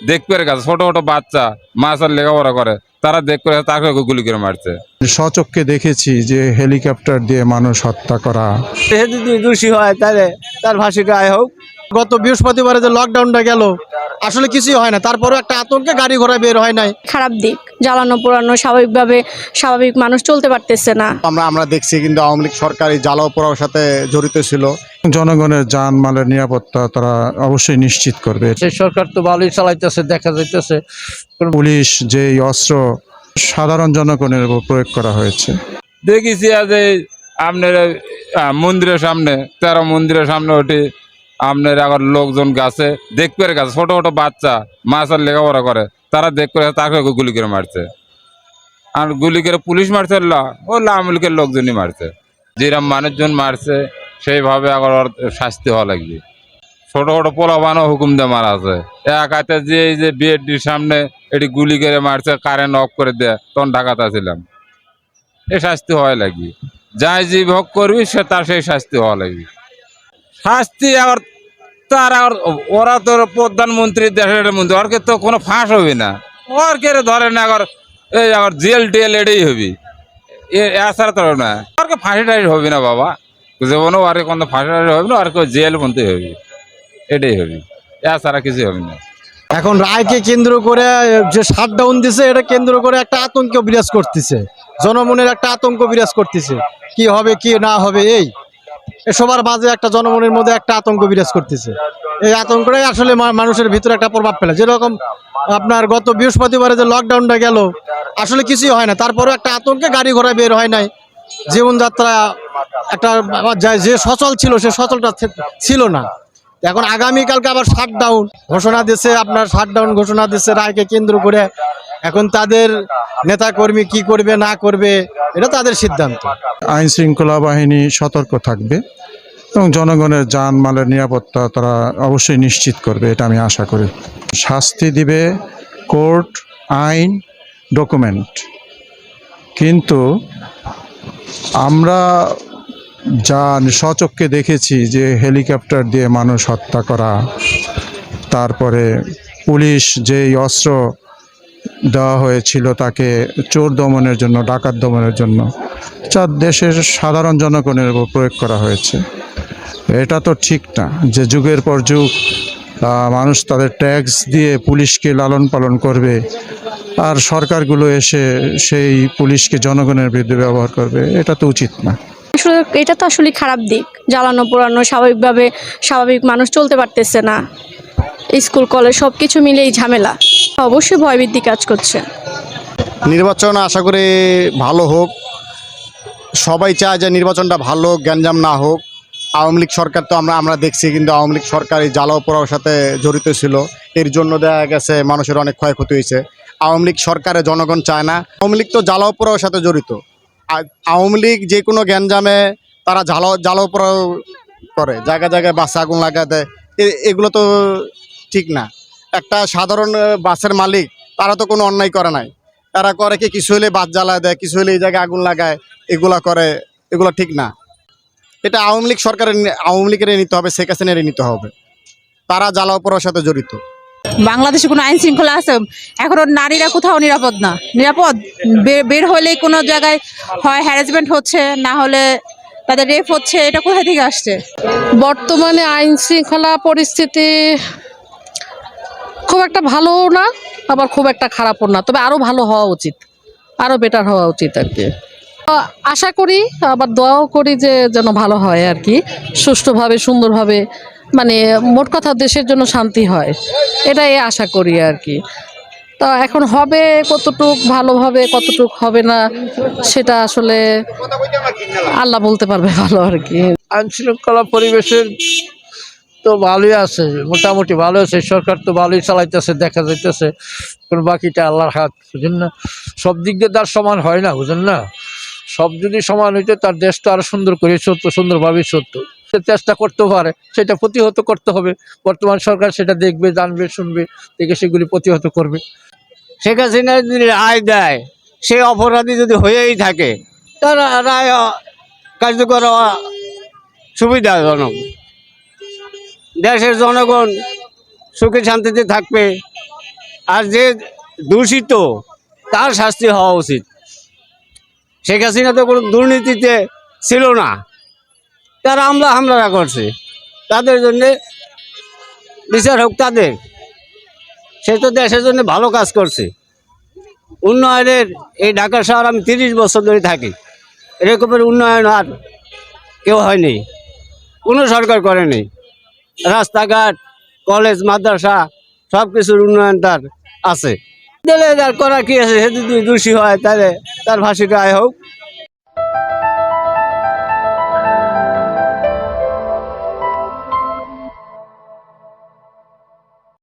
দেখ করে গেছে ছোট ছোট বাচ্চা মাছের লেখাপড়া করে, তারা দেখ করে তাকে গুলি করে মারছে। স্বচক্ষে দেখেছি যে হেলিকপ্টার দিয়ে মানুষ হত্যা করা। সে যদি দোষী হয় তাহলে তার ফাঁসিটা আয় হোক। গত বৃহস্পতিবারে যে লকডাউনটা গেল আসলে কিছুই হয় না, তারপরে একটা আতঙ্কে গাড়ি ঘোড়া বের হয় নাই। খারাপ দিক, জ্বালানো পোড়ানো স্বাভাবিক মানুষ চলতে পারতেছে না। আমরা দেখছি কিন্তু আওয়ামী লীগ সরকার এই জ্বালাও পোড়ার সাথে জড়িত ছিল। জনগণের জানমালের নিরাপত্তা তারা অবশ্যই নিশ্চিত করবে। সেই সরকার তো ভালোই চালাইতেছে, দেখা যাইতেছে। পুলিশ যে অস্ত্র সাধারণ জনগণের উপর প্রয়োগ করা হয়েছে দেখেছি আজ আপনার মন্দিরের সামনে, 13 মন্দিরের সামনে ওটি আপনার আবার লোকজন গাছে দেখ করে গেছে ছোট ছোট বাচ্চা মাছের লেখাপড়া করে, তারা দেখ করে তাকে গুলি করে মারছে। আর গুলি করে পুলিশ মারছে ও আওয়ামী লীগের লোকজনই মারছে। যেরকম মানুষজন মারছে সেইভাবে আবার ওর শাস্তি হওয়া লাগবে। ছোট ছোট পোলাপানও হুকুম দিয়ে মারা আছে। এক হাতে যে এই যে বিএডির সামনে এটি গুলি করে মারছে, কারেন্ট অফ করে দেয়, তখন ঢাকাতে ছিলাম। এ শাস্তি হওয়া লাগবে, যাই যে ভোগ করবি সে তার সেই শাস্তি হওয়া লাগবে। শাস্তি আবার তার আর ওরা তো প্রধানমন্ত্রী, দেশের মন্ত্রী, ওরকে তো কোনো ফাঁস হবে না, ওর কে ধরে না আবার এই আবার জেল টেল এটাই হবি, এছাড়া তো না ওরকে ফাঁসি টাইট হবে না বাবা, যেমনও আর কোনো ফাঁসি টাইট হবে না, আর কেউ জেল পর্যন্ত হবে, এটাই হবে, এছাড়া কিছু হবে না। এখন রায়কে কেন্দ্র করে যে শাটডাউন দিছে এটা কেন্দ্র করে একটা আতঙ্ক বিরাজ করতেছে, জনমনের একটা আতঙ্ক বিরাজ করতেছে, কি হবে কি না হবে এই সবার মাঝে একটা জনমনের মধ্যে একটা আতঙ্ক বিরাজ করতেছে। এই আতঙ্কটাই আসলে মানুষের ভিতরে একটা প্রভাব ফেলে। যেরকম আপনার গত বৃহস্পতিবারে যে লকডাউনটা গেল আসলে কিছুই হয় না, তারপরে একটা আতঙ্কে গাড়ি ঘোড়া বের হয় নাই। জীবনযাত্রা একটা যে সচল ছিল সে সচলটা ছিল না। এখন আগামীকালকে আবার শাটডাউন ঘোষণা দিয়েছে, আপনার শাটডাউন ঘোষণা দিয়েছে রায়কে কেন্দ্র করে। এখন তাদের নেতাকর্মী কি করবে না করবে এটা তাদের সিদ্ধান্ত। আইন শৃঙ্খলা বাহিনী সতর্ক থাকবে এবং জনগণের জানমালের নিরাপত্তা তারা অবশ্যই নিশ্চিত করবে, এটা আমি আশা করি। শাস্তি দিবে কোর্ট, আইন, ডকুমেন্ট। কিন্তু আমরা যা স্বচক্ষে দেখেছি যে হেলিকপ্টার দিয়ে মানুষ হত্যা করা, তারপরে পুলিশ যেই অস্ত্র দেওয়া হয়েছিল তাকে চোর দমনের জন্য, ডাকাত দমনের জন্য, যা দেশের সাধারণ জনগণের উপর প্রয়োগ করা হয়েছে, এটা তো ঠিক না। যে যুগের পর যুগ মানুষ তাদের ট্যাক্স দিয়ে পুলিশকে লালন পালন করবে, আর সরকারগুলো এসে সেই পুলিশকে জনগণের বিরুদ্ধে ব্যবহার করবে, এটা তো উচিত না। আসলে এটা তো আসলে খারাপ দিক, জ্বালানো পোড়ানো স্বাভাবিক মানুষ চলতে পারতেছে না। স্কুল কলেজ সবকিছু মিলেই ঝামেলা, অবশ্যই ভয়ভীতি কাজ করছে। নির্বাচন আশা করি ভালো হোক, সবাই চায় যে নির্বাচনটা ভালো হোক, গ্যাঞ্জাম না হোক। আওয়ামী লীগ সরকার তো আমরা দেখছি কিন্তু আওয়ামী লীগ সরকার এই জ্বালাও পোড়ার সাথে জড়িত ছিল, এর জন্য দেখা গেছে মানুষের অনেক ক্ষয়ক্ষতি হয়েছে। আওয়ামী লীগ সরকারে জনগণ চায় না। আওয়ামী লীগ তো জ্বালাও পোড়ার সাথে জড়িত। আওয়ামী লীগ যে কোনো গ্যাঞ্জামে তারা জ্বালাও পোড়াও করে, জায়গায় জায়গায় বাসে আগুন লাগা দেয়, এগুলো তো ঠিক না। একটা সাধারণ বাসের মালিক তারা তো কোনো অন্যায় করে নাই, তারা করে কি কিছু হলে বাস জ্বালায় দেয়, কিছু হলে এই জায়গায় আগুন লাগায়, এগুলা করে, এগুলো ঠিক না। এটা আওয়ামী লীগ সরকারের, আওয়ামী লীগের নিতে হবে, শেখ হাসিনার নিতে হবে, তারা জ্বালাও পোড়ার সাথে জড়িত। বাংলাদেশে কোনো আইন শৃঙ্খলা আছে? এখনো নারীরা কোথাও নিরাপদ না। নিরাপদ বের হলেই কোনো জায়গায় হয় হ্যারাসমেন্ট হচ্ছে, না হলে তাদের রেপ হচ্ছে, এটা কোথা থেকে আসছে? বর্তমানে আইন শৃঙ্খলা পরিস্থিতি খুব একটা ভালো না, আবার খুব একটা খারাপও না, তবে আরো ভালো হওয়া উচিত, আরো বেটার হওয়া উচিত আর কি। আশা করি, আবার দোয়াও করি যে যেন ভালো হয় আর কি, সুষ্ঠুভাবে সুন্দরভাবে, মানে মোট কথা দেশের জন্য শান্তি হয়, এটাই আশা করি আর কি। তা এখন হবে কতটুক ভালোভাবে, কতটুক হবে না, সেটা আসলে আল্লাহ বলতে পারবে ভালো আর কি। আইন শৃঙ্খলা পরিবেশের তো ভালোই আছে, মোটামুটি ভালো আছে। সরকার তো ভালোই চালাইতেছে, দেখা যাইতেছে। বাকিটা আল্লাহর হাত, বুঝেন না। সব দিক দিয়ে তার সমান হয় না, বুঝেন না। সব যদি সমান হইতো তার দেশটা আরো সুন্দর করে চলতো, সুন্দরভাবে চলতো। সে চেষ্টা করতে পারে, সেটা প্রতিহত করতে হবে। বর্তমান সরকার সেটা দেখবে, জানবে, শুনবে, দেখে সেগুলি প্রতিহত করবে। শেখ হাসিনা যদি রায় দেয়, সে অপরাধী যদি হয়েই থাকে, তার রায় কার্যকর হওয়া সুবিধাজনক। দেশের জনগণ সুখে শান্তিতে থাকবে। আর যে দূষিত তার শাস্তি হওয়া উচিত। শেখ হাসিনা তো কোনো দুর্নীতিতে ছিল না, তারা হামলা করছে, তাদের জন্যে বিচার হোক তাদের। সে তো দেশের জন্য ভালো কাজ করছে। উন্নয়নের এই ঢাকা শহর আমি 30 বছর ধরে থাকি, এরকমের উন্নয়ন আর কেউ হয়নি, কোনো সরকার করেনি। রাস্তাঘাট, কলেজ, মাদ্রাসা সব কিছুর উন্নয়ন তার আছে। দিলে তার করা কি আছে, সে যদি দোষী হয় তাহলে তার ফাঁসিটা আয় হোক।